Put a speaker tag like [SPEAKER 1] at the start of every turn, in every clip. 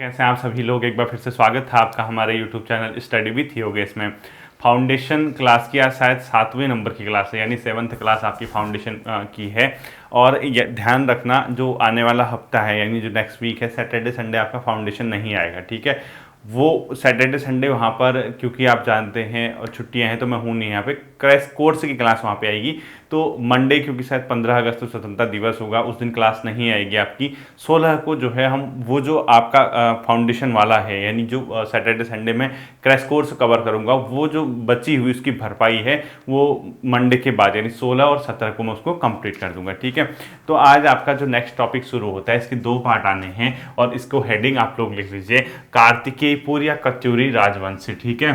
[SPEAKER 1] कैसे हैं आप सभी लोग। एक बार फिर से स्वागत था आपका हमारे YouTube channel study with Yogesh इसमें फाउंडेशन क्लास की आज शायद 7वें नंबर की क्लास है, यानी 7th क्लास आपकी फाउंडेशन की है। और ध्यान रखना जो आने वाला हफ्ता है यानी जो नेक्स्ट वीक है, सैटरडे संडे आपका फाउंडेशन नहीं आएगा, ठीक है। वो सैटरडे संडे वहाँ पर क्योंकि आप जानते हैं और छुट्टियाँ हैं तो मैं हूँ नहीं यहाँ पे, क्रैश कोर्स की क्लास वहाँ पे आएगी। तो मंडे क्योंकि शायद 15 अगस्त को स्वतंत्रता दिवस होगा, उस दिन क्लास नहीं आएगी आपकी। 16 को जो है हम वो जो आपका फाउंडेशन वाला है यानी जो सैटरडे संडे में क्रैश कोर्स कवर करूँगा, वो जो बची हुई उसकी भरपाई है वो मंडे के बाद यानी 16 और 17 को मैं उसको कंप्लीट कर दूंगा, ठीक है। तो आज आपका जो नेक्स्ट टॉपिक शुरू होता है, इसके 2 पार्ट आने हैं और इसको हेडिंग आप लोग लिख लीजिए, कार्तिकेयपुर या कत्यूरी राजवंश, ठीक है।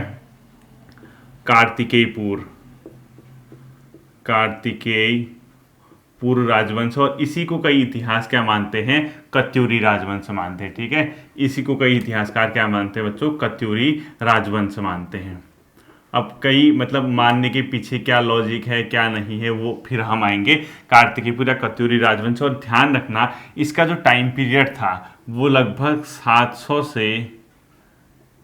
[SPEAKER 1] कार्तिकेयपुर राजवंश, और इसी को कई इतिहास क्या मानते हैं, कत्यूरी राजवंश मानते हैं, ठीक है। इसी को कई इतिहासकार क्या मानते हैं बच्चों, कत्यूरी राजवंश मानते हैं। अब कई मतलब मानने के पीछे क्या लॉजिक है क्या नहीं है वो फिर हम आएंगे। कार्तिकेयपुर या कत्यूरी राजवंश, और ध्यान रखना इसका जो टाइम पीरियड था वो लगभग 700 से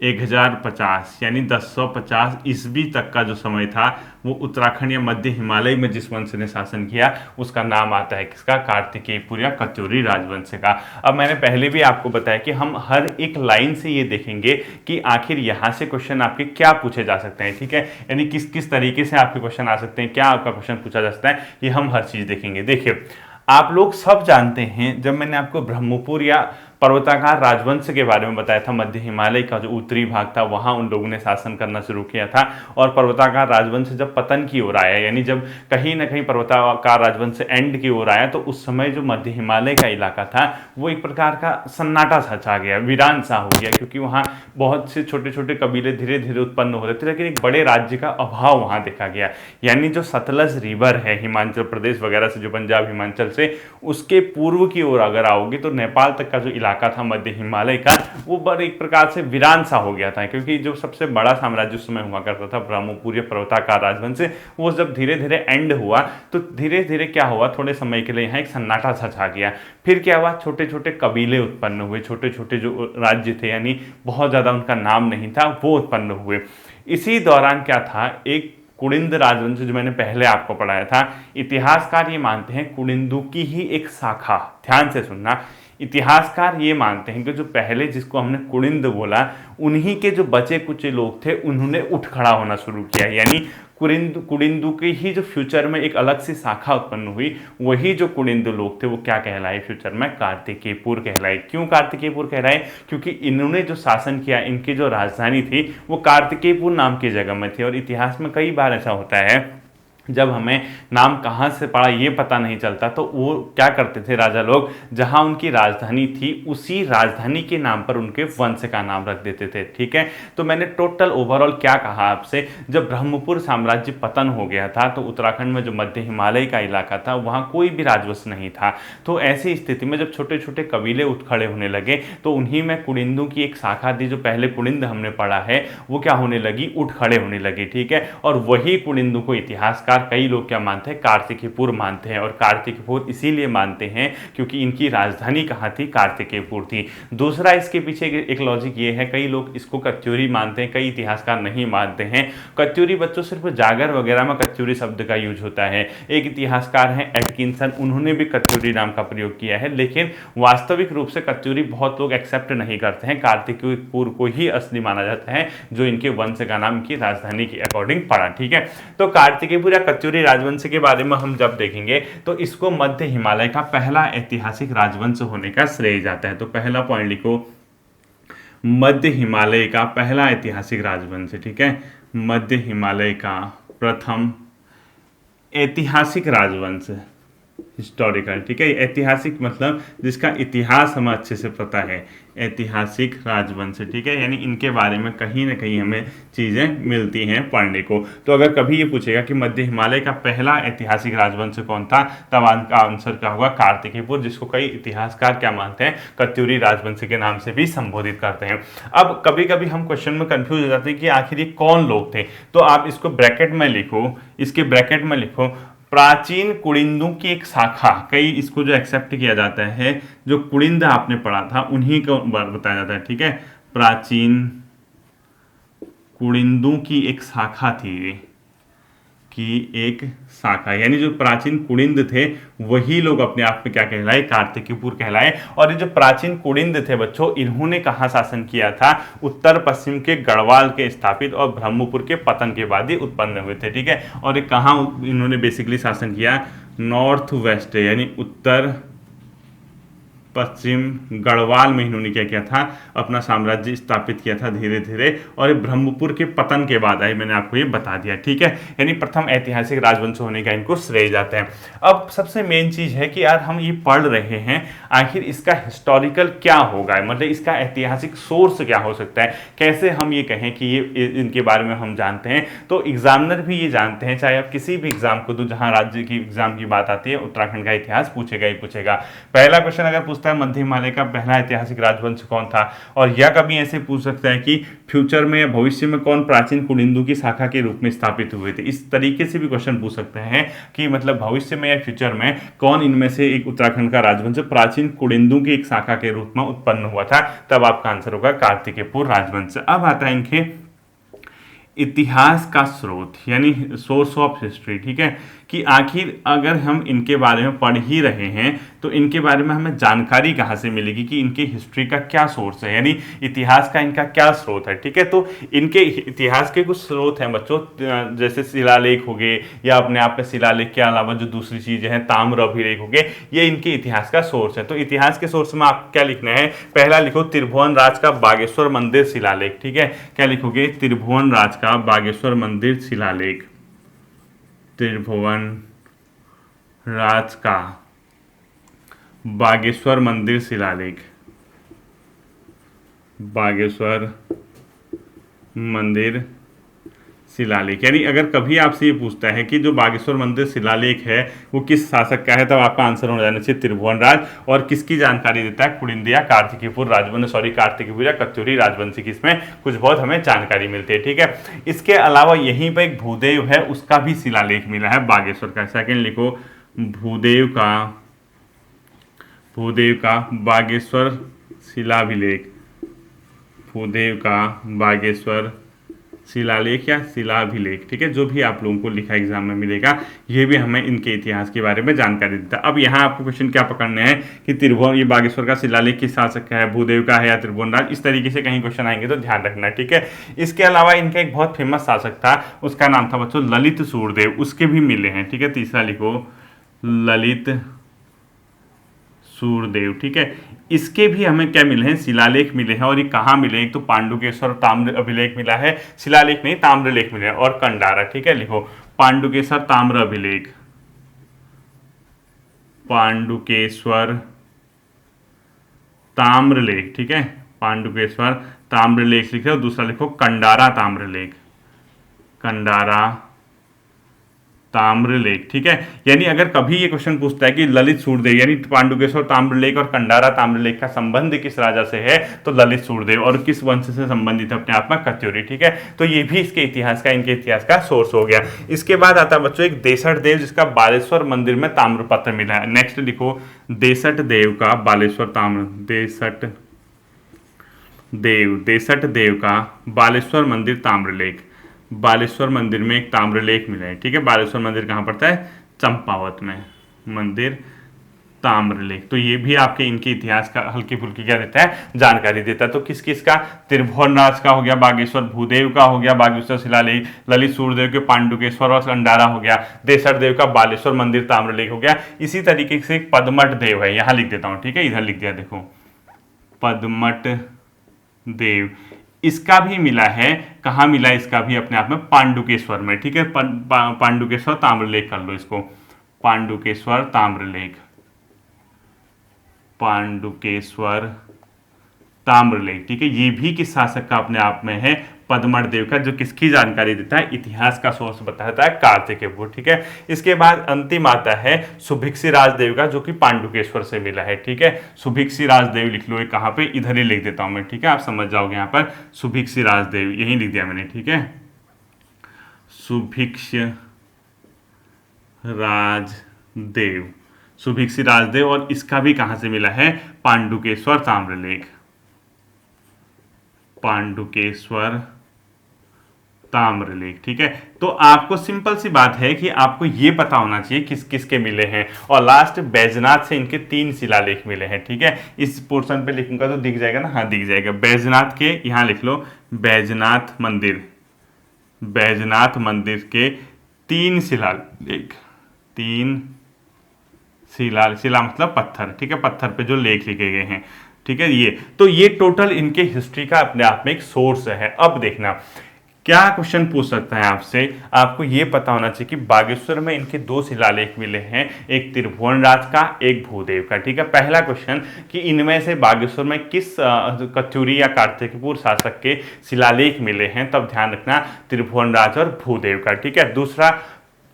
[SPEAKER 1] 1050 यानी 1050 ईस्वी तक का जो समय था वो उत्तराखंड या मध्य हिमालय में जिस वंश ने शासन किया उसका नाम आता है किसका, कार्तिकेयपुर या कत्यूरी राजवंश का। अब मैंने पहले भी आपको बताया कि हम हर एक लाइन से ये देखेंगे कि आखिर यहाँ से क्वेश्चन आपके क्या पूछे जा सकते हैं, ठीक है। यानी किस किस तरीके से आपके क्वेश्चन आ सकते हैं, क्या आपका क्वेश्चन पूछा जा सकता है, ये हम हर चीज़ देखेंगे। देखिए आप लोग सब जानते हैं, जब मैंने आपको ब्रह्मपुर या पर्वताकार राजवंश के बारे में बताया था, मध्य हिमालय का जो उत्तरी भाग था वहां उन लोगों ने शासन करना शुरू किया था। और पर्वताकार राजवंश जब पतन की ओर आया यानी जब कहीं ना कहीं पर्वताकार राजवंश एंड की ओर आया, तो उस समय जो मध्य हिमालय का इलाका था वो एक प्रकार का सन्नाटा सा छा गया, वीरान सा हो गया, क्योंकि वहाँ बहुत से छोटे छोटे कबीले धीरे धीरे उत्पन्न हो रहे थे, लेकिन एक बड़े राज्य का अभाव वहाँ देखा गया। यानी जो सतलज रिवर है हिमाचल प्रदेश वगैरह से, जो पंजाब हिमाचल से, उसके पूर्व की ओर अगर आओगे तो नेपाल तक का जो इलाका था मध्य हिमालय का, वो बड़े एक प्रकार से वीरान सा हो गया था, क्योंकि जो सबसे बड़ा साम्राज्य उस समय हुआ करता था ब्रह्मपुर या पर्वताकार राजवंश, वो जब धीरे धीरे एंड हुआ तो धीरे धीरे क्या हुआ, थोड़े समय के लिए यहाँ एक सन्नाटा सा छा गया। फिर क्या हुआ, छोटे छोटे कबीले उत्पन्न हुए, छोटे छोटे जो राज्य थे यानी बहुत ज़्यादा उनका नाम नहीं था वो उत्पन्न हुए। इसी दौरान क्या था, एक कुड़िंद राजवंश जो मैंने पहले आपको पढ़ाया था, इतिहासकार ये मानते हैं कुड़िंदू की ही एक शाखा, ध्यान से सुनना, इतिहासकार ये मानते हैं कि जो पहले जिसको हमने कुड़िंद बोला, उन्हीं के जो बचे कुछ लोग थे उन्होंने उठ खड़ा होना शुरू किया, यानी कुड़िंदू के ही जो फ्यूचर में एक अलग सी शाखा उत्पन्न हुई, वही जो कुड़िंदू लोग थे वो क्या कहलाए फ्यूचर में, कार्तिकेयपुर कहलाए। क्यों कार्तिकेयपुर कहलाए, क्योंकि इन्होंने जो शासन किया, इनकी जो राजधानी थी वो कार्तिकेयपुर नाम की जगह में थी। और इतिहास में कई बार ऐसा होता है जब हमें नाम कहाँ से पड़ा ये पता नहीं चलता, तो वो क्या करते थे राजा लोग, जहाँ उनकी राजधानी थी उसी राजधानी के नाम पर उनके वंश का नाम रख देते थे, ठीक है। तो मैंने टोटल ओवरऑल क्या कहा आपसे, जब ब्रह्मपुर साम्राज्य पतन हो गया था तो उत्तराखंड में जो मध्य हिमालय का इलाका था वहाँ कोई भी राजवंश नहीं था। तो ऐसी स्थिति में जब छोटे छोटे कबीले उठ खड़े होने लगे तो उन्हीं में कुड़िंदू की एक शाखा थी, जो पहले कुड़िंद हमने पढ़ा है, वो क्या होने लगी, उठ खड़े होने लगी, ठीक है। और वही कुड़िंदू को इतिहासकार कई लोग क्या मानते हैं, कार्तिकेयपुर मानते हैं। और कार्तिकेयपुर इसीलिए मानते हैं क्योंकि इनकी राजधानी कहाँ थी, कार्तिकेयपुर थी। दूसरा इसके पीछे एक लॉजिक ये है, कई लोग इसको कत्यूरी मानते हैं, कई इतिहासकार नहीं मानते हैं। कत्यूरी बच्चों सिर्फ जागर वगैरह में कत्यूरी शब्द का यूज होता है। एक इतिहासकार हैं एटकिंसन, उन्होंने भी कत्यूरी नाम का प्रयोग किया है, लेकिन वास्तविक रूप से कत्यूरी बहुत लोग एक्सेप्ट नहीं करते हैं। कार्तिकेयपुर को ही असली माना जाता है, जो इनके वंश का नाम की राजधानी के अकॉर्डिंग पड़ा, ठीक है। तो कार्तिकेयपुर या कत्यूरी राजवंश के बारे में हम जब देखेंगे तो इसको मध्य हिमालय का पहला ऐतिहासिक राजवंश होने का श्रेय जाता है। तो पहला पॉइंट लिखो, मध्य हिमालय का पहला ऐतिहासिक राजवंश, ठीक है। मध्य हिमालय का प्रथम ऐतिहासिक राजवंश, हिस्टोरिकल, ठीक है। ऐतिहासिक मतलब जिसका इतिहास हमें अच्छे से पता है, ऐतिहासिक राजवंश, ठीक है। यानी इनके बारे में कहीं ना कहीं हमें चीज़ें मिलती हैं पढ़ने को। तो अगर कभी ये पूछेगा कि मध्य हिमालय का पहला ऐतिहासिक राजवंश कौन था, तब आपका आंसर क्या होगा, कार्तिकेयपुर, जिसको कई इतिहासकार क्या मानते हैं, कत्यूरी राजवंश के नाम से भी संबोधित करते हैं। अब कभी कभी हम क्वेश्चन में कंफ्यूज हो जाते हैं कि आखिर ये कौन लोग थे, तो आप इसको ब्रैकेट में लिखो, इसके ब्रैकेट में लिखो, प्राचीन कुड़िंदों की एक शाखा, कई इसको जो एक्सेप्ट किया जाता है, जो कुड़िंद आपने पढ़ा था उन्हीं को बताया जाता है, ठीक है। प्राचीन कुड़िंदों की एक शाखा थी ये, की एक शाखा, यानी जो प्राचीन कुड़िंद थे वही लोग अपने आप में क्या कहलाए, कार्तिकीपुर कहलाए। और ये जो प्राचीन कुड़िंद थे बच्चों, इन्होंने कहाँ शासन किया था, उत्तर पश्चिम के गढ़वाल के स्थापित और ब्रह्मपुर के पतन के बाद ही उत्पन्न हुए थे, ठीक है। और ये कहाँ इन्होंने बेसिकली शासन किया, नॉर्थ वेस्ट यानी उत्तर पश्चिम गढ़वाल में इन्होंने क्या किया था, अपना साम्राज्य स्थापित किया था धीरे धीरे। और ये ब्रह्मपुर के पतन के बाद आई, मैंने आपको ये बता दिया, ठीक है। यानी प्रथम ऐतिहासिक राजवंश होने का इनको श्रेय जाते हैं। अब सबसे मेन चीज है कि यार हम ये पढ़ रहे हैं, आखिर इसका हिस्टोरिकल क्या होगा, मतलब इसका ऐतिहासिक सोर्स क्या हो सकता है, कैसे हम ये कहें कि ये इनके बारे में हम जानते हैं। तो एग्जामिनर भी ये जानते हैं, चाहे आप किसी भी एग्जाम को दो जहां राज्य की एग्जाम की बात आती है, उत्तराखंड का इतिहास पूछेगा ही पूछेगा। पहला क्वेश्चन अगर मध्य हिमालय का पहला ऐतिहासिक राजवंश कौन था, और या कभी ऐसे पूछ सकता है कि फ्यूचर में या भविष्य में कौन प्राचीन कुड़िंदों की शाखा के रूप में स्थापित हुए थे। इस तरीके से भी क्वेश्चन पूछ सकते हैं कि मतलब भविष्य में या फ्यूचर में कौन इनमें से एक उत्तराखंड का राजवंश प्राचीन कुड़िंदों की एक शाखा के रूप में उत्पन्न हुआ था, तब आपका आंसर होगा कार्तिकेयपुर राजवंश। अब आता है इनके इतिहास का स्रोत, यानी सोर्स ऑफ हिस्ट्री, ठीक है, कि आखिर अगर हम इनके बारे में पढ़ ही रहे हैं तो इनके बारे में हमें जानकारी कहाँ से मिलेगी कि इनके हिस्ट्री का क्या सोर्स है, यानी इतिहास का इनका क्या स्रोत है, ठीक है। तो इनके इतिहास के कुछ स्रोत हैं बच्चों, जैसे शिलालेख हो गए, या अपने आप में शिलालेख के अलावा जो दूसरी चीजें हैं ताम्र अभिलेख हो गए, ये इनके इतिहास का सोर्स है। तो इतिहास के सोर्स में आप क्या लिखना है, पहला लिखो त्रिभुवन राज का बागेश्वर मंदिर शिलालेख, ठीक है। क्या लिखोगे, त्रिभुवन राज का बागेश्वर मंदिर शिलालेख, त्रिभुवन राज का बागेश्वर मंदिर शिलालेख, बागेश्वर मंदिर शिलालेख। यानी अगर कभी आपसे ये पूछता है कि जो बागेश्वर मंदिर शिलालेख है वो किस शासक का है, तब आपका आंसर होना जाना चाहिए त्रिभुवन राज। और किसकी जानकारी देता है, कुड़िंदिया कार्तिकीपुर राजवंश, सॉरी कार्तिकीपुर या कत्यूरी राजवंश की, इसमें कुछ बहुत हमें जानकारी मिलती है, ठीक है। इसके अलावा यहीं पर एक भूदेव है, उसका भी शिलालेख मिला है बागेश्वर का। सेकेंड लिखो, भूदेव का बागेश्वर शिलाभिलेख, भूदेव का बागेश्वर शिलालेख या शिलाभिलेख, ठीक है, जो भी आप लोगों को लिखा एग्जाम में मिलेगा, ये भी हमें इनके इतिहास के बारे में जानकारी देता है। अब यहाँ आपको क्वेश्चन क्या पकड़ने हैं कि त्रिभुवन, ये बागेश्वर का शिलालेख किस शासक का है, भूदेव का है या त्रिभुवन राज, इस तरीके से कहीं क्वेश्चन आएंगे तो ध्यान रखना, ठीक है। इसके अलावा इनका एक बहुत फेमस शासक था, उसका नाम था बच्चों ललित सूरदेव, उसके भी मिले हैं, ठीक है। तीसरा लिखो, ललित सूरदेव, ठीक है। इसके भी हमें क्या मिले हैं, शिलालेख मिले हैं। और ये कहाँ मिले हैं, एक तो पांडुकेश्वर ताम्र अभिलेख मिला है, शिलालेख नहीं ताम्रलेख मिले हैं, और कंडारा, ठीक है। लिखो पांडुकेश्वर ताम्र अभिलेख, पांडुकेश्वर ताम्रलेख, ठीक है, पांडुकेश्वर ताम्रलेख लिखे। और दूसरा लिखो कंडारा ताम्रलेख, कंडारा ताम्रलेख, ठीक है। यानी अगर कभी ये क्वेश्चन पूछता है कि ललित सूरदेव यानी पांडुकेश्वर ताम्रलेख और कंडारा ताम्रलेख का संबंध किस राजा से है, तो ललित सूरदेव, और किस वंश से संबंधित है, अपने आप में कत्यूरी, ठीक है। तो ये भी इसके इतिहास का, इनके इतिहास का सोर्स हो गया। इसके बाद आता है बच्चों एक देसठ देव, जिसका बालेश्वर मंदिर में ताम्रपत्र मिला है। नेक्स्ट लिखो, देसठ देव का बालेश्वर ताम्र, देसठ देव का बालेश्वर मंदिर ताम्रलेख, बालेश्वर मंदिर में एक ताम्रलेख मिला है, ठीक है। बालेश्वर मंदिर कहाँ पड़ता है, चंपावत में, मंदिर ताम्रलेख। तो ये भी आपके इनके इतिहास का हल्की फुल्की क्या देता है, जानकारी देता है। तो किस किस का, त्रिभुवन राज का हो गया, बागेश्वर भूदेव का हो गया, बागेश्वर शिलालेख, ललित सूरदेव के पांडुकेश्वर और कंडारा हो गया, देसठ देव का बालेश्वर मंदिर ताम्रलेख हो गया। इसी तरीके से एक पदमठ देव है, यहाँ लिख देता हूँ, ठीक है, इधर लिख दिया, देखो पदमठ देव, इसका भी मिला है, कहाँ मिला इसका भी, अपने आप में पांडुकेश्वर में, ठीक है। पांडुकेश्वर ताम्रलेख कर लो इसको, पांडुकेश्वर ताम्रलेख, पांडुकेश्वर ताम्रलेख, ठीक है। ये भी किस शासक का अपने आप में है, पदमठ देव का, जो किसकी जानकारी देता है, इतिहास का सोर्स बताता है कार्तिकेयपुर, ठीक है। इसके बाद अंतिम आता है सुभिक्षी राजदेव का, जो कि पांडुकेश्वर से मिला है, ठीक है। सुभिक्षी राजदेव लिख लो, कहाँ पे, इधर ही लिख देता हूं मैं, ठीक है, आप समझ जाओगे। यहाँ पर सुभिक्षी राजदेव यही लिख दिया मैंने, ठीक है, सुभिक्ष राजदेव, सुभिक्षी राजदेव। और इसका भी कहां से मिला है? पांडुकेश्वर ताम्रलेख, पांडुकेश्वर ताम्रलेख। ठीक है, तो आपको सिंपल सी बात है कि आपको ये पता होना चाहिए किस किस के मिले हैं। और लास्ट बैजनाथ से इनके 3 शिलालेख मिले हैं। ठीक है, इस पोर्शन पे लिखूंगा तो दिख जाएगा ना? हाँ, दिख जाएगा। बैजनाथ के, यहां लिख लो, बैजनाथ मंदिर, बैजनाथ मंदिर के 3 शिलालेख, 3 शिला मतलब पत्थर। ठीक है, पत्थर पे जो लेख लिखे गए हैं। ठीक है, ये तो ये टोटल इनके हिस्ट्री का अपने आप में एक सोर्स है। अब देखना क्या क्वेश्चन पूछ सकता है आपसे। आपको ये पता होना चाहिए कि बागेश्वर में इनके 2 शिलालेख मिले हैं, एक त्रिभुवनराज का, एक भूदेव का। ठीक है, पहला क्वेश्चन कि इनमें से बागेश्वर में किस कत्यूरी या कार्तिकपुर शासक के शिलालेख मिले हैं, तब ध्यान रखना त्रिभुवनराज और भूदेव का। ठीक है, दूसरा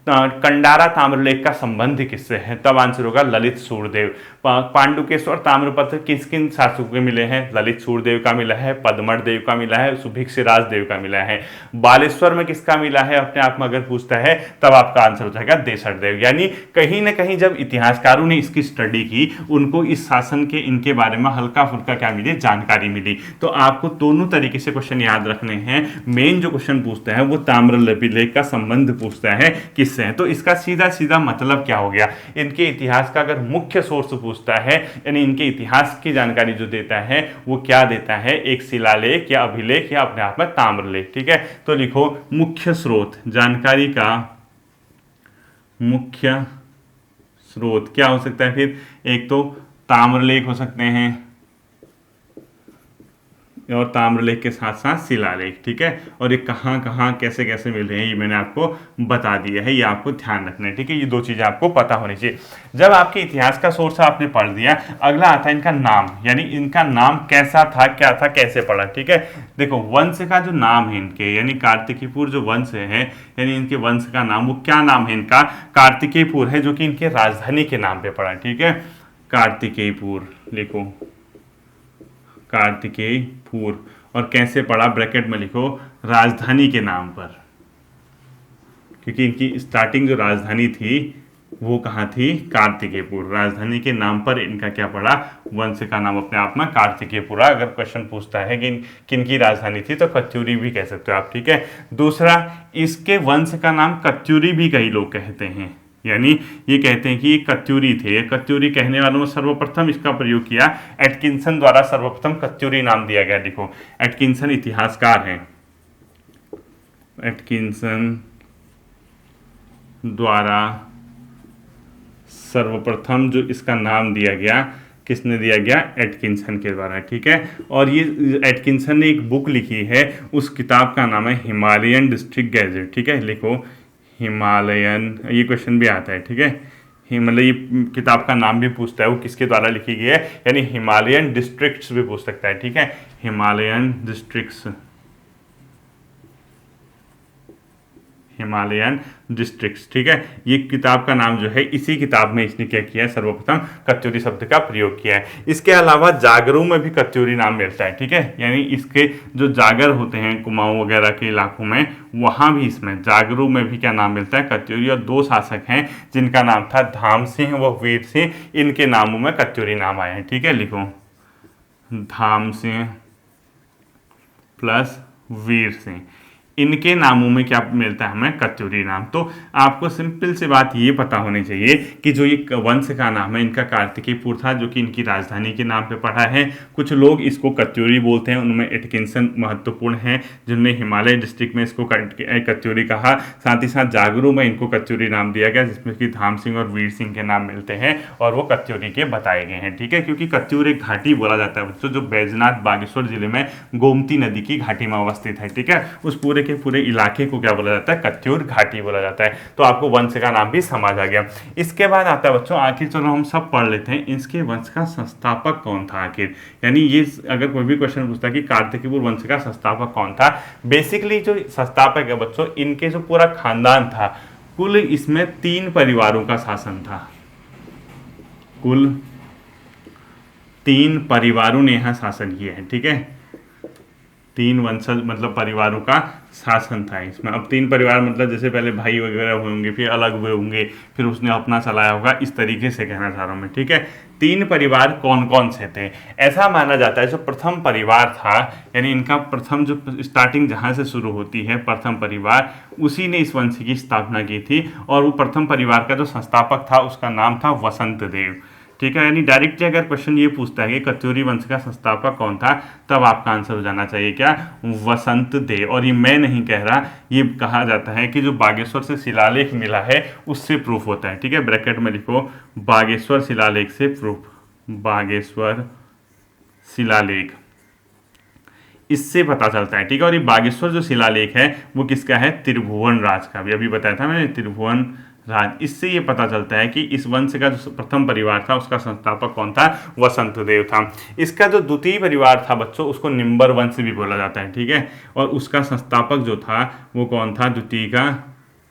[SPEAKER 1] कंडारा ताम्रलेख का संबंध किससे है, तब आंसर होगा ललित सूर्यदेव। पांडुकेश्वर ताम्रपत्र किस किन शासकों के मिले हैं? ललित सूर्यदेव का मिला है, पद्मठ देव का मिला है, सुभिक्षी राजदेव का मिला है। बालेश्वर में किसका मिला है अपने आप में अगर पूछता है, तब आपका आंसर हो जाएगा देसठ देव। यानी कहीं ना कहीं जब इतिहासकारों ने इसकी स्टडी की, उनको इस शासन के इनके बारे में हल्का फुल्का क्या मिली, जानकारी मिली। तो आपको दोनों तरीके से क्वेश्चन याद रखने हैं। मेन जो क्वेश्चन पूछता है वो ताम्रलिपि का संबंध पूछता है किस से। तो इसका सीधा सीधा मतलब क्या हो गया, इनके इतिहास का अगर मुख्य सोर्स पूछता है, यानी इनके इतिहास की जानकारी जो देता है वो क्या देता है, एक शिलालेख या अभिलेख या अपने आप में ताम्रलेख। ठीक है, तो लिखो मुख्य स्रोत, जानकारी का मुख्य स्रोत क्या हो सकता है फिर? एक तो ताम्रलेख हो सकते हैं और ताम्रलेख के साथ साथ शिलालेख। ठीक है, और ये कहाँ कहाँ कैसे कैसे मिल रहे हैं ये मैंने आपको बता दिया है, ये आपको ध्यान रखना है। ठीक है, ये 2 चीज़ें आपको पता होनी चाहिए। जब आपके इतिहास का सोर्स आपने पढ़ दिया, अगला आता है इनका नाम, यानी इनका नाम कैसा था, क्या था, कैसे पढ़ा। ठीक है, देखो वंश का जो नाम है इनके, यानी कार्तिकीपुर जो वंश है, यानी इनके वंश का नाम, वो क्या नाम है इनका? कार्तिकेयपुर है, जो कि इनके राजधानी के नाम पे पड़ा। ठीक है, कार्तिकेयपुर लिखो, कार्तिकेयपुर। और कैसे पड़ा? ब्रैकेट में लिखो, राजधानी के नाम पर, क्योंकि इनकी स्टार्टिंग जो राजधानी थी वो कहाँ थी? कार्तिकेयपुर। राजधानी के नाम पर इनका क्या पड़ा? वंश का नाम अपने आप में कार्तिकेयपुरा। अगर क्वेश्चन पूछता है कि किन की राजधानी थी, तो कत्यूरी भी कह सकते हो आप। ठीक है, दूसरा, इसके वंश का नाम कत्यूरी भी कई लोग कहते हैं, यानी ये कहते हैं कि ये कत्यूरी थे। ये कत्यूरी कहने वालों में सर्वप्रथम इसका प्रयोग किया एटकिंसन द्वारा, सर्वप्रथम कत्यूरी नाम दिया गया। देखो एटकिंसन इतिहासकार हैं, एटकिंसन द्वारा सर्वप्रथम जो इसका नाम दिया गया, किसने दिया गया? एटकिंसन के द्वारा। ठीक है, और ये एटकिंसन ने एक बुक लिखी है, उस किताब का नाम है हिमालयन डिस्ट्रिक्ट गैजेट। ठीक है, लिखो हिमालयन, ये क्वेश्चन भी आता है। ठीक है, मतलब ये किताब का नाम भी पूछता है वो किसके द्वारा लिखी गई है, यानी हिमालयन डिस्ट्रिक्ट्स भी पूछ सकता है। ठीक है, हिमालयन डिस्ट्रिक्ट्स, हिमालयन डिस्ट्रिक्ट्स। ठीक है, ये किताब का नाम जो है, इसी किताब में इसने क्या किया है, सर्वप्रथम कत्यूरी शब्द का प्रयोग किया है। इसके अलावा जागरू में भी कत्यूरी नाम मिलता है। ठीक है, यानी इसके जो जागर होते हैं कुमाऊं वगैरह के इलाकों में, वहां भी इसमें जागरू में भी क्या नाम मिलता है? कत्यूरी। और 2 शासक हैं जिनका नाम था धाम सिंह व वीर सिंह, इनके नामों में कत्यूरी नाम आए हैं। ठीक है, लिखो धाम सिंह प्लस वीर सिंह, इनके नामों में क्या मिलता है हमें? कत्यूरी नाम। तो आपको सिंपल सी बात ये पता होनी चाहिए कि जो ये वंश का नाम है इनका कार्तिकेयपुर था, जो कि इनकी राजधानी के नाम पे पड़ा है। कुछ लोग इसको कत्यूरी बोलते हैं, उनमें एटकिंसन महत्वपूर्ण है, जिनने हिमालय डिस्ट्रिक्ट में इसको कत्यूरी कहा। साथ ही साथ जागरू में इनको कत्यूरी नाम दिया गया, जिसमें कि धाम सिंह और वीर सिंह के नाम मिलते हैं और वो कत्यूरी के बताए गए हैं। ठीक है, क्योंकि कत्यूर एक घाटी बोला जाता है बच्चों, जो बैजनाथ बागेश्वर जिले में गोमती नदी की घाटी में अवस्थित है। ठीक है, उस पूरे के पूरे इलाके को क्या बोला जाता है? कत्यूर घाटी बोला जाता है। तो आपको वंश का नाम भी समझ आ गया। इसके बाद आता है बच्चों, आखिर चलो हम सब पढ़ लेते हैं, इसके वंश का संस्थापक कौन था आखिर। यानी ये अगर कोई भी क्वेश्चन पूछता है कि कार्तिकेयपुर वंश का संस्थापक कौन था, बेसिकली जो संस्थापक है बच्चों, इनके जो पूरा खानदान था, कुल इसमें 3 परिवारों का शासन था। कुल 3 परिवारों ने यहां शासन किया है। ठीक है, 3 वंशज मतलब परिवारों का शासन था इसमें। अब 3 परिवार मतलब जैसे पहले भाई वगैरह हुए होंगे, फिर अलग हुए होंगे, फिर उसने अपना चलाया होगा, इस तरीके से कहना चाह रहा हूँ मैं, ठीक है। 3 परिवार कौन कौन से थे? ऐसा माना जाता है जो प्रथम परिवार था, यानी इनका प्रथम जो स्टार्टिंग जहाँ से शुरू होती है, प्रथम परिवार, उसी ने इस वंश की स्थापना की थी। और वो प्रथम परिवार का जो संस्थापक था उसका नाम था वसंत देव, ठीक है। यानी डायरेक्टली अगर क्वेश्चन ये पूछता है कि कत्यूरी वंश का संस्थापक कौन था, तब आपका आंसर हो जाना चाहिए क्या? वसंत देव। और ये मैं नहीं कह रहा, ये कहा जाता है कि जो बागेश्वर से शिलालेख मिला है उससे प्रूफ होता है, ठीक है। ब्रैकेट में लिखो बागेश्वर शिलालेख से प्रूफ, बागेश्वर शिलालेख, इससे पता चलता है, ठीक है। और ये बागेश्वर जो शिलालेख है वो किसका है? त्रिभुवन राज का, भी अभी बताया था मैंने, त्रिभुवन राज। इससे ये पता चलता है कि इस वंश का जो प्रथम परिवार था उसका संस्थापक कौन था? वसंत देव था। इसका जो द्वितीय परिवार था बच्चों, उसको निम्बर वंश भी बोला जाता है, ठीक है। और उसका संस्थापक जो था वो कौन था? द्वितीय का,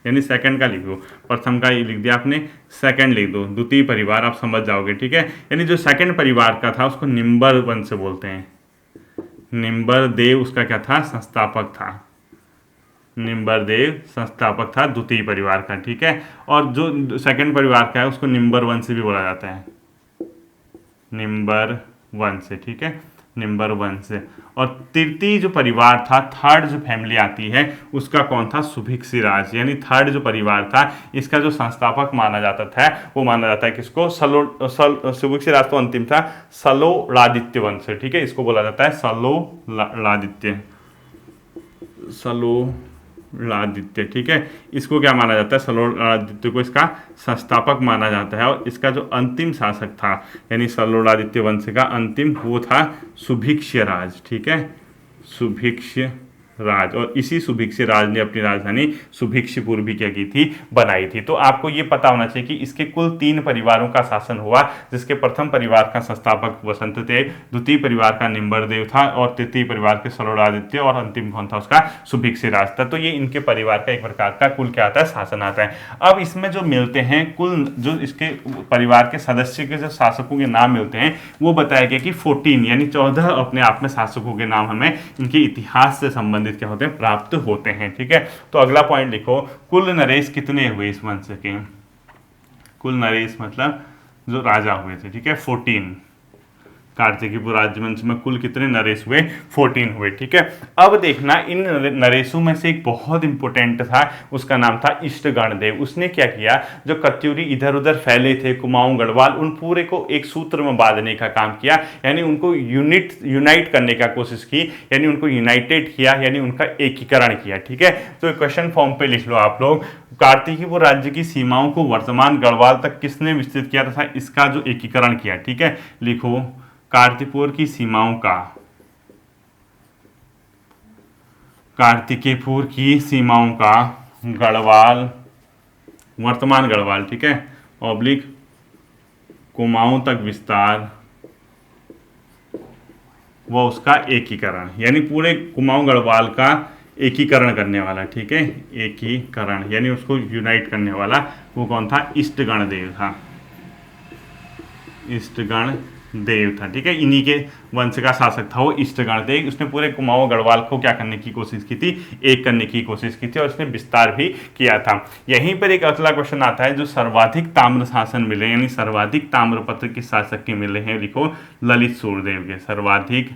[SPEAKER 1] यानी सेकंड का लिख दो, प्रथम का ये लिख दिया आपने, सेकंड लिख दो, द्वितीय परिवार आप समझ जाओगे, ठीक है। यानी जो सेकंड परिवार का था उसको निम्बर वंश बोलते हैं। निम्बर देव उसका क्या था? संस्थापक था। निम्बर देव संस्थापक था द्वितीय परिवार का, ठीक है। और जो सेकंड परिवार का है उसको निम्बर वंश भी बोला जाता है, निम्बर वंश, ठीक है, निम्बर वंश। और तृतीय जो परिवार था, थर्ड जो फैमिली आती है उसका कौन था? सुभिक्षी राज। यानी थर्ड जो परिवार था इसका जो संस्थापक माना जाता था वो माना जाता है किसको? सुभिक्षी राज तो अंतिम था, सलोलादित्य वंश, ठीक है। इसको बोला जाता है सलोलादित्य, सलोलादित्य, ठीक है। इसको क्या माना जाता है? सलोलादित्य को इसका संस्थापक माना जाता है। और इसका जो अंतिम शासक था यानी सलोलादित्य वंश का अंतिम, वो था सुभिक्ष्य राज, ठीक है, सुभिक्ष्य राज। और इसी सुभिक्ष्य राज ने अपनी राजधानी सुभिक्षपुर भी क्या की थी? बनाई थी। तो आपको ये पता होना चाहिए कि इसके कुल 3 परिवारों का शासन हुआ, जिसके प्रथम परिवार का संस्थापक वसंत देव, द्वितीय परिवार का निम्बर देव था, और तृतीय परिवार के सलोलादित्य, और अंतिम कौन था? उसका सुभिक्षी राज था। तो ये इनके परिवार का एक प्रकार का कुल क्या आता है? शासन आता है। अब इसमें जो मिलते हैं कुल, जो इसके परिवार के सदस्य के जो शासकों के नाम मिलते हैं वो बताया गया कि 14 यानी 14 अपने आप में शासकों के नाम हमें इनके इतिहास से संबंधित क्या होते हैं? प्राप्त होते हैं, ठीक है। तो अगला पॉइंट लिखो, कुल नरेश कितने हुए इस वंश के? कुल नरेश मतलब जो राजा हुए थे, ठीक है, 14। कार्तिकीपुर राजवंश में कुल कितने नरेश हुए? 14 हुए, ठीक है। अब देखना, इन नरेशों में से एक बहुत इंपॉर्टेंट था, उसका नाम था इष्टगणदेव। उसने क्या किया? जो कत्यूरी इधर उधर फैले थे, कुमाऊं गढ़वाल, उन पूरे को एक सूत्र में बांधने का काम किया, यानी उनको यूनाइट करने का कोशिश की, यानी उनको यूनाइटेड किया, यानी उनका एकीकरण किया, ठीक है। तो क्वेश्चन फॉर्म पे लिख लो आप लोग, कार्तिकीपुर राज्य की सीमाओं को वर्तमान गढ़वाल तक किसने विस्तृत किया तथा इसका जो एकीकरण किया, ठीक है। लिखो, कार्तिकपुर की सीमाओं का, कार्तिकेयपुर की सीमाओं का गढ़वाल, वर्तमान गढ़वाल, ठीक है, ऑब्लिक कुमाऊं तक विस्तार व उसका एकीकरण, यानी पूरे कुमाऊं गढ़वाल का एकीकरण करने वाला, ठीक है, एकीकरण यानी उसको यूनाइट करने वाला, वो कौन था? इष्टगणदेव था, इष्टगण देव था, ठीक है। इन्हीं के वंश का शासक था वो इष्टगणदेव। उसने पूरे कुमाऊं गढ़वाल को क्या करने की कोशिश की थी? एक करने की कोशिश की थी, और उसने विस्तार भी किया था। यहीं पर एक अगला क्वेश्चन आता है, जो सर्वाधिक ताम्र शासन मिले, यानी सर्वाधिक ताम्रपत्र किस शासक के मिले हैं? लिखो, ललित सूर्यदेव के। सर्वाधिक,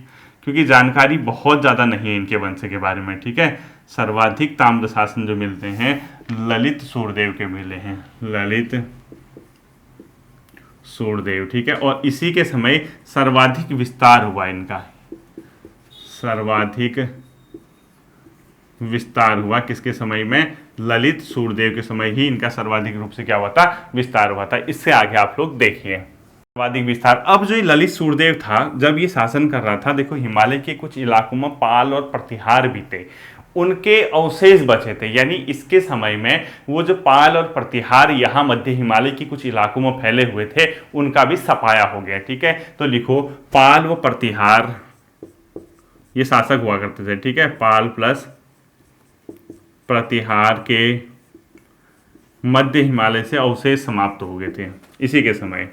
[SPEAKER 1] क्योंकि जानकारी बहुत ज़्यादा नहीं है इनके वंश के बारे में, ठीक है। सर्वाधिक ताम्र शासन जो मिलते हैं ललित सूर्यदेव के मिले हैं, ललित सूर्यदेव, ठीक है। और इसी के समय सर्वाधिक विस्तार हुआ इनका, सर्वाधिक विस्तार हुआ किसके समय में? ललित सूर्यदेव के समय ही इनका सर्वाधिक रूप से क्या हुआ था? विस्तार हुआ था। इससे आगे आप लोग देखिए सर्वाधिक विस्तार। अब जो ये ललित सूर्यदेव था, जब ये शासन कर रहा था, देखो हिमालय के कुछ इलाकों में पाल और प्रतिहार भी थे, उनके अवशेष बचे थे, यानी इसके समय में वो जो पाल और प्रतिहार यहाँ मध्य हिमालय की कुछ इलाकों में फैले हुए थे उनका भी सफाया हो गया, ठीक है। तो लिखो, पाल व प्रतिहार ये शासक हुआ करते थे, ठीक है। पाल प्लस प्रतिहार के मध्य हिमालय से अवशेष समाप्त हो गए थे इसी के समय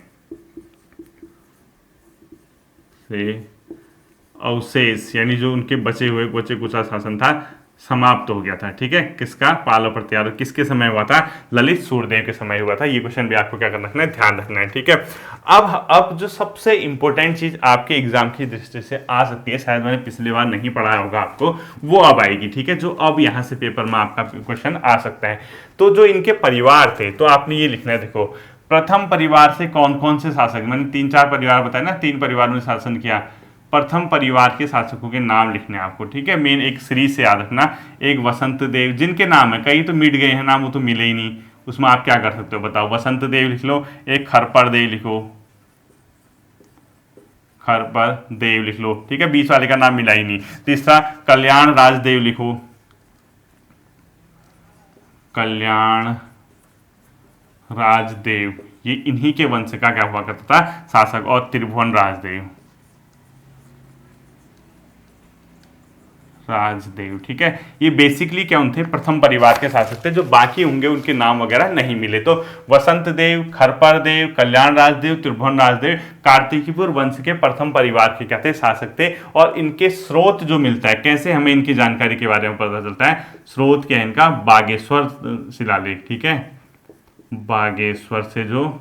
[SPEAKER 1] से अवशेष यानी जो उनके बचे कुचा शासन था समाप्त हो गया था। ठीक है, किसका? पाल प्रत्यारोप किसके समय हुआ था? ललित सूर्यदेव के समय हुआ था। ये क्वेश्चन भी आपको क्या करना है, ध्यान रखना है। ठीक है, अब जो सबसे इंपॉर्टेंट चीज आपके एग्जाम की दृष्टि से आ सकती है, शायद मैंने पिछली बार नहीं पढ़ाया होगा आपको, वो अब आएगी। ठीक है, जो अब यहाँ से पेपर में आपका क्वेश्चन आ सकता है। तो जो इनके परिवार थे, तो आपने ये लिखना है, देखो प्रथम परिवार से कौन कौन से शासक, मैंने 3-4 परिवार बताया ना, 3 परिवारों ने शासन किया। प्रथम परिवार के शासकों के नाम लिखने हैं आपको। ठीक है, मेन एक श्री से याद रखना, एक वसंत देव, जिनके नाम है, कई तो मिट गए हैं नाम, वो तो मिले ही नहीं, उसमें आप क्या कर सकते हो बताओ? वसंत देव लिख लो, एक खरपर देव लिखो, खरपर देव लिख लो। ठीक है, बीच वाले का नाम मिला ही नहीं। तीसरा कल्याण राजदेव लिखो, कल्याण राजदेव, ये इन्हीं के वंश का क्या हुआ करता था, शासक। और त्रिभुवन राजदेव, राजदेव। ठीक है, ये बेसिकली क्या थे, प्रथम परिवार के शासक थे। जो बाकी होंगे उनके नाम वगैरह नहीं मिले। तो वसंत देव, खरपर देव, कल्याण राजदेव, त्रिभुवन राजदेव कार्तिकीपुर वंश के प्रथम परिवार के क्या थे, शासक थे। और इनके स्रोत जो मिलता है, कैसे हमें इनकी जानकारी के बारे में पता चलता है? स्रोत क्या है इनका? बागेश्वर शिलालेख। ठीक है, बागेश्वर से जो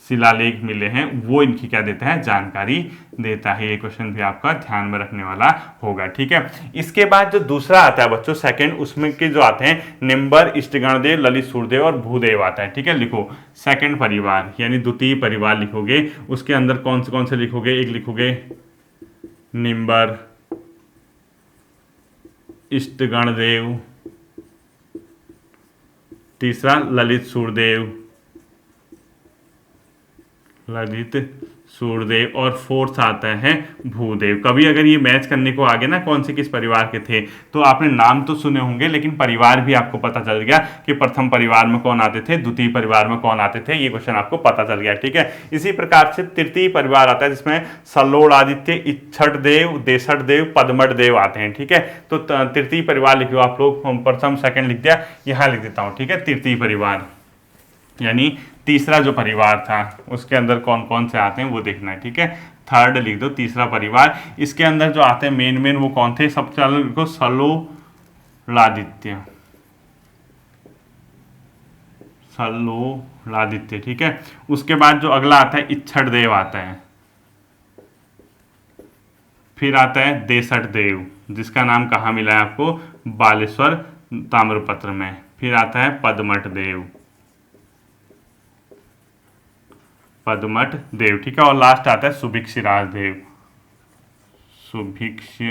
[SPEAKER 1] शिलालेख मिले हैं वो इनकी क्या देता है, जानकारी देता है। ये क्वेश्चन भी आपका ध्यान में रखने वाला होगा। ठीक है, इसके बाद जो दूसरा आता है बच्चों सेकंड, उसमें के जो आते हैं निम्बर, इष्टगणदेव, ललित सूर्यदेव और भूदेव आता है। ठीक है, लिखो सेकंड परिवार यानी द्वितीय परिवार लिखोगे, उसके अंदर कौन से लिखोगे? एक लिखोगे निम्बर, इष्टगणदेव, तीसरा ललित सूर्यदेव, ललित सूर्यदेव, और फोर्थ आता है भूदेव। कभी अगर ये मैच करने को आगे ना कौन से किस परिवार के थे, तो आपने नाम तो सुने होंगे लेकिन परिवार भी आपको पता चल गया कि प्रथम परिवार में कौन आते थे, द्वितीय परिवार में कौन आते थे, ये क्वेश्चन आपको पता चल गया। ठीक है, इसी प्रकार से तृतीय परिवार आता है जिसमें सल्लोड़ आदित्य, इच्छट देव, देसठ देव, पदमठ देव आते हैं। ठीक है, तो तृतीय परिवार लिखो आप लोग, प्रथम सेकंड लिख दिया, यहाँ लिख देता हूँ। ठीक है, तृतीय परिवार यानी तीसरा जो परिवार था उसके अंदर कौन कौन से आते हैं वो देखना है। ठीक है, थर्ड लिख दो, तीसरा परिवार। इसके अंदर जो आते हैं मेन वो कौन थे? सबसे पहले लिखो सल्लोलादित्य, सल्लोलादित्य। ठीक है, उसके बाद जो अगला आता है इच्छट देव आता है, फिर आता है देसठ देव जिसका नाम कहाँ मिला है आपको? बालेश्वर ताम्रपत्र में। फिर आता है पदमठ देव, पदमठ देव। ठीक है, और लास्ट आता है सुभिक्ष राजदेव, सुभिक्ष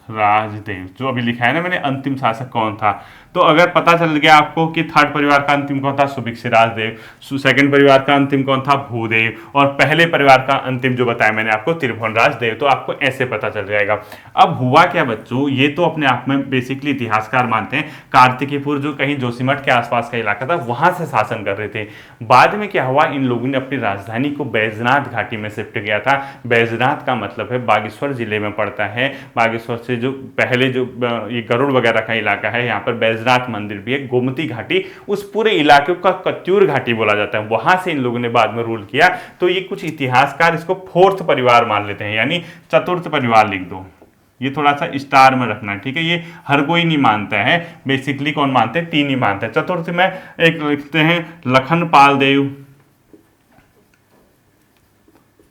[SPEAKER 1] राजदेव। जो अभी लिखा है ना मैंने, अंतिम शासक कौन था। तो अगर पता चल गया आपको कि थर्ड परिवार का अंतिम कौन था, सुभिक्ष राजदेव, सेकंड परिवार का अंतिम कौन था, भूदेव, और पहले परिवार का अंतिम जो बताया मैंने आपको, त्रिभुवन राजदेव, तो आपको ऐसे पता चल जाएगा। अब हुआ क्या बच्चों, ये तो अपने आप में बेसिकली इतिहासकार मानते हैं, कार्तिकीपुर जो कहीं जोशीमठ के आसपास का इलाका था वहां से शासन कर रहे थे। बाद में क्या हुआ, इन लोगों ने अपनी राजधानी को बैजनाथ घाटी में शिफ्ट किया था। बैजनाथ का मतलब है बागेश्वर जिले में पड़ता है। बागेश्वर से जो पहले जो ये गरुड़ वगैरह का इलाका है, यहाँ पर बैजनाथ मंदिर भी है, गोमती घाटी, उस पूरे इलाके का कत्यूर घाटी बोला जाता है, वहां से इन लोगों ने बाद में रूल किया। तो ये कुछ इतिहासकार इसको फोर्थ परिवार मान लेते हैं, यानी चतुर्थ परिवार लिख दो, ये थोड़ा सा स्टार में रखना है। ठीक है, ये हर कोई नहीं मानता है, बेसिकली कौन मानते हैं, 3 ही मानते हैं। चतुर्थ में एक लिखते हैं लखनपाल देव,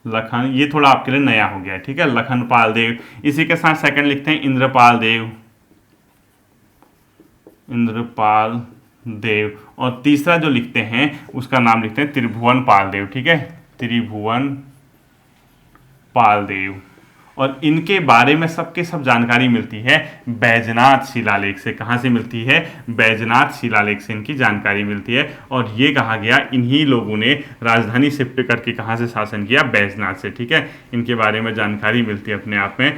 [SPEAKER 1] लखन, ये थोड़ा आपके लिए नया हो गया। ठीक है, लखनपाल देव। इसी के साथ सेकंड लिखते हैं इंद्रपाल देव, इंद्रपाल देव। और तीसरा जो लिखते हैं उसका नाम लिखते हैं त्रिभुवन पाल देव। ठीक है, त्रिभुवन पाल देव। और इनके बारे में सबके सब जानकारी मिलती है बैजनाथ शिलालेख से। कहाँ से मिलती है? बैजनाथ शिलालेख से इनकी जानकारी मिलती है। और ये कहा गया इन्हीं लोगों ने राजधानी शिफ्ट करके कहाँ से शासन किया? बैजनाथ से। ठीक है, इनके बारे में जानकारी मिलती है अपने आप में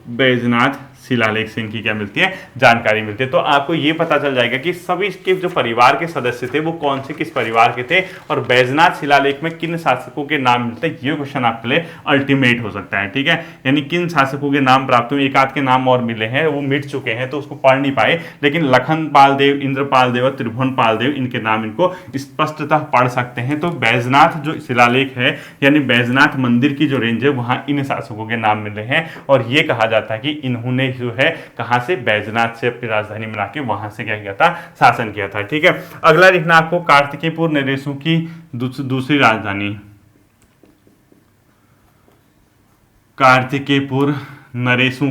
[SPEAKER 1] बैजनाथ शिलालेख से इनकी क्या मिलती है, जानकारी मिलती है। तो आपको ये पता चल जाएगा कि सभी के जो परिवार के सदस्य थे वो कौन से किस परिवार के थे और बैजनाथ शिलालेख में किन शासकों के नाम मिलते हैं। ये क्वेश्चन आपके लिए अल्टीमेट हो सकता है, ठीक है। यानी किन शासकों के नाम प्राप्त हुए, एक आध के नाम और मिले हैं, वो मिट चुके हैं तो उसको पढ़ नहीं पाए, लेकिन लखनपाल देव, इंद्रपाल देव और त्रिभुवनपाल देव, इनके नाम इनको स्पष्टतः पढ़ सकते हैं। तो बैजनाथ जो शिलालेख है यानी बैजनाथ मंदिर की जो रेंज है वहां इन शासकों के नाम मिले हैं और ये कहा जाता है कि इन्होंने जो है कहां से, बैजनाथ से अपनी राजधानी बना के वहां से क्या किया था, शासन किया था, ठीक है। अगला लिखना आपको कार्तिकेयपुर नरेशों की दूसरी राजधानी, कार्तिकेयपुर नरेशों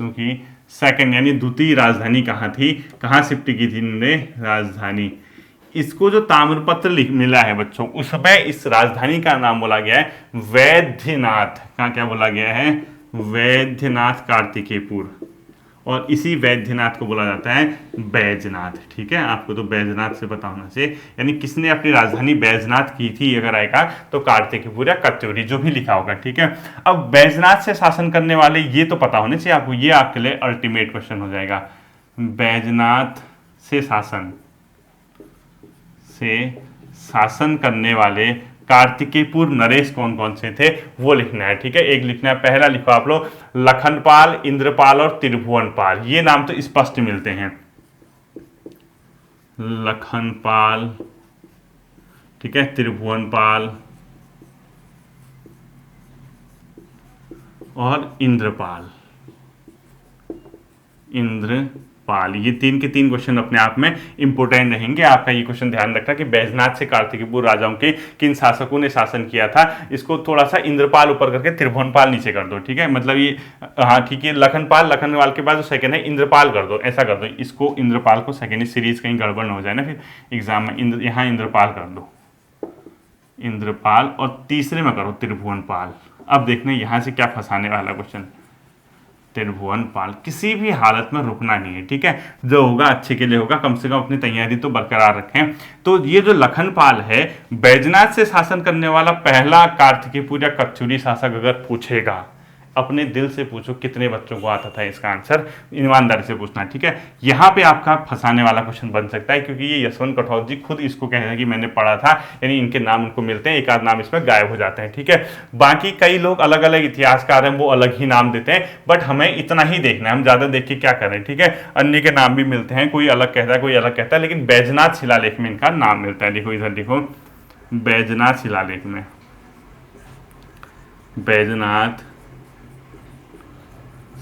[SPEAKER 1] की सेकंड यानी द्वितीय राजधानी कहां थी, कहां शिफ्ट की थी इन्होंने राजधानी। इसको जो ताम्रपत्र मिला है बच्चों, उसमें इस राजधानी का नाम बोला गया है वैद्यनाथ। क्या बोला गया है, वैद्यनाथ कार्तिकेयपुर, और इसी वैद्यनाथ को बोला जाता है बैजनाथ, ठीक है। आपको तो बैजनाथ से पता होना चाहिए। यानी किसने अपनी राजधानी बैजनाथ की थी, अगर आएगा तो कार्तिकेयपुर या कत्यूरी, जो भी लिखा होगा, ठीक है। अब बैजनाथ से शासन करने वाले ये तो पता होने चाहिए आपको, ये आपके लिए अल्टीमेट क्वेश्चन हो जाएगा। बैजनाथ से शासन करने वाले कार्तिकेयपुर नरेश कौन कौन से थे वो लिखना है, ठीक है। एक लिखना है, पहला लिखो आप लोग लखनपाल, इंद्रपाल और त्रिभुवनपाल। ये नाम तो स्पष्ट मिलते हैं, लखनपाल, ठीक है, त्रिभुवनपाल और इंद्रपाल। ये तीन के तीन क्वेश्चन अपने आप में इंपोर्टेंट रहेंगे। आपका ये क्वेश्चन ध्यान रखना कि बैजनाथ से कार्तिकेयपुर राजाओं के किन शासकों ने शासन किया था। इसको थोड़ा सा इंद्रपाल ऊपर करके त्रिभुवनपाल नीचे कर दो, ठीक है। मतलब ये, हाँ ठीक है, लखनपाल के बाद जो सेकंड है इंद्रपाल कर दो, ऐसा कर दो। इसको इंद्रपाल को सेकंड सीरीज कहीं गड़बड़ न हो जाए ना फिर एग्जाम में, यहाँ इंद्रपाल कर दो, इंद्रपाल, और तीसरे में करो त्रिभुवनपाल। अब देखने यहाँ से क्या फंसाने वाला क्वेश्चन, त्रिभुवनपाल। किसी भी हालत में रुकना नहीं है, ठीक है। जो होगा अच्छे के लिए होगा, कम से कम अपनी तैयारी तो बरकरार रखें। तो ये जो लखनपाल है, बैजनाथ से शासन करने वाला पहला कार्तिकेयपुर या कत्यूरी शासक अगर पूछेगा, अपने दिल से पूछो कितने बच्चों को आता था इसका आंसर, ईमानदारी से पूछना, ठीक है। यहाँ पे आपका फंसाने वाला क्वेश्चन बन सकता है, क्योंकि ये यशवंत कठौत जी खुद इसको कहते हैं कि मैंने पढ़ा था, यानी इनके नाम उनको मिलते हैं, एक आध नाम इसमें गायब हो जाते हैं, ठीक है। बाकी कई लोग अलग अलग इतिहासकार हैं, वो अलग ही नाम देते हैं, बट हमें इतना ही देखना है, हम ज्यादा देख के क्या करें, ठीक है। अन्य के नाम भी मिलते हैं, कोई अलग कहता है, कोई अलग कहता है, लेकिन बैजनाथ शिलालेख में इनका नाम मिलता है। देखो इधर देखो, बैजनाथ शिलालेख में, बैजनाथ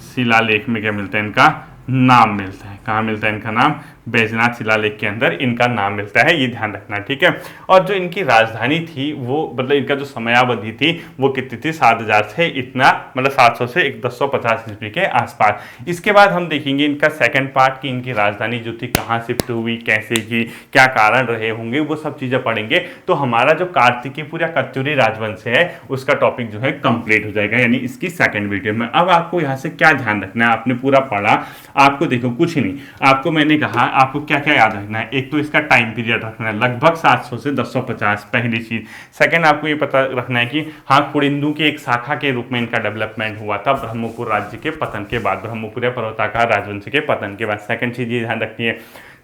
[SPEAKER 1] शिलालेख में क्या मिलता है, इनका नाम मिलता है। कहाँ मिलता है इनका नाम, बैजनाथ शिलालेख के अंदर इनका नाम मिलता है, ये ध्यान रखना, ठीक है। और जो इनकी राजधानी थी वो, मतलब इनका जो समयावधि थी वो कितनी थी, 7000 से इतना, मतलब 700 से 1150 ईस्वी के आसपास। इसके बाद हम देखेंगे इनका सेकंड पार्ट कि इनकी राजधानी जो थी कहाँ शिफ्ट हुई, कैसे की, क्या कारण रहे होंगे, वो सब चीजें पढ़ेंगे। तो हमारा जो कार्तिकेयपुर या कत्यूरी राजवंश है उसका टॉपिक जो है कंप्लीट हो जाएगा, यानी इसकी सेकंड वीडियो में। अब आपको यहाँ से क्या ध्यान रखना है, आपने पूरा पढ़ा, आपको देखो कुछ नहीं, आपको मैंने कहा आपको क्या क्या याद रखना है। एक तो इसका टाइम पीरियड रखना है, लगभग 700 से 1050, पहली चीज। सेकंड, आपको ये पता रखना है कि हाँ, कुड़िंदू की एक शाखा के रूप में इनका डेवलपमेंट हुआ था ब्रह्मपुर राज्य के पतन के बाद, ब्रह्मपुर पर्वताकार राजवंश के पतन के बाद। सेकंड चीज ये ध्यान रखनी है।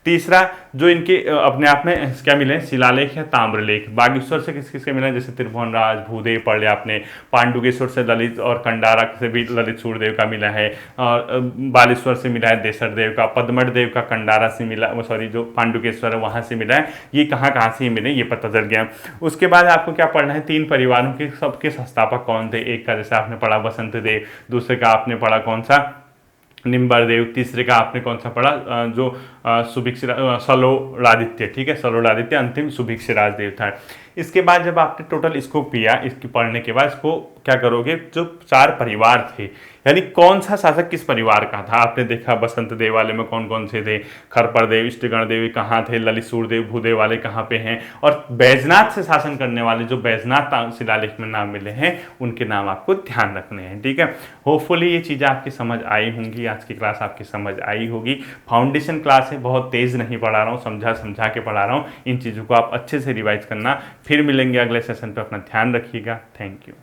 [SPEAKER 1] तीसरा, जो इनके अपने आप में क्या मिले, शिलालेख है, ताम्रलेख। बागेश्वर से किस किसके मिले, जैसे त्रिभुवनराज, भूदेव पढ़ लिया आपने, पांडुकेश्वर से ललित और कंडारा से भी ललित सूर्यदेव का मिला है, और बालेश्वर से मिला है देसर देव का, पद्मठ देव का कंडारा से मिला, सॉरी जो पांडुकेश्वर है वहाँ से मिला है। ये कहाँ से मिले ये पता चल गया। उसके बाद आपको क्या पढ़ना है, 3 परिवारों के सबके संस्थापक कौन थे। एक का जैसे आपने पढ़ा वसंत देव, दूसरे का आपने पढ़ा कौन सा, निम्बरदेव, तीसरे का आपने कौन सा पढ़ा, जो सलोड़ादित्य, ठीक है, सलोड़ादित्य अंतिम सुभिक्षराज देव था। इसके बाद जब आपने टोटल इसको पिया, इसकी पढ़ने के बाद इसको क्या करोगे, जो 4 परिवार थे, यानी कौन सा शासक किस परिवार का था। आपने देखा बसंत देव वाले में कौन कौन से थे, खरपर देव, इष्टगण देव कहाँ थे, ललित सूर्यदेव, भूदेव वाले कहाँ पे हैं, और बैजनाथ से शासन करने वाले जो बैजनाथ शिलालेख में नाम मिले हैं उनके नाम आपको ध्यान रखने हैं, ठीक है। होपफुली ये चीज़ें आपकी समझ आई होंगी, आज की क्लास आपकी समझ आई होगी। फाउंडेशन क्लास है, बहुत तेज नहीं पढ़ा रहा हूँ, समझा के पढ़ा रहा हूँ। इन चीज़ों को आप अच्छे से रिवाइज करना। फिर मिलेंगे अगले सेशन पे, अपना ध्यान रखिएगा। Thank you.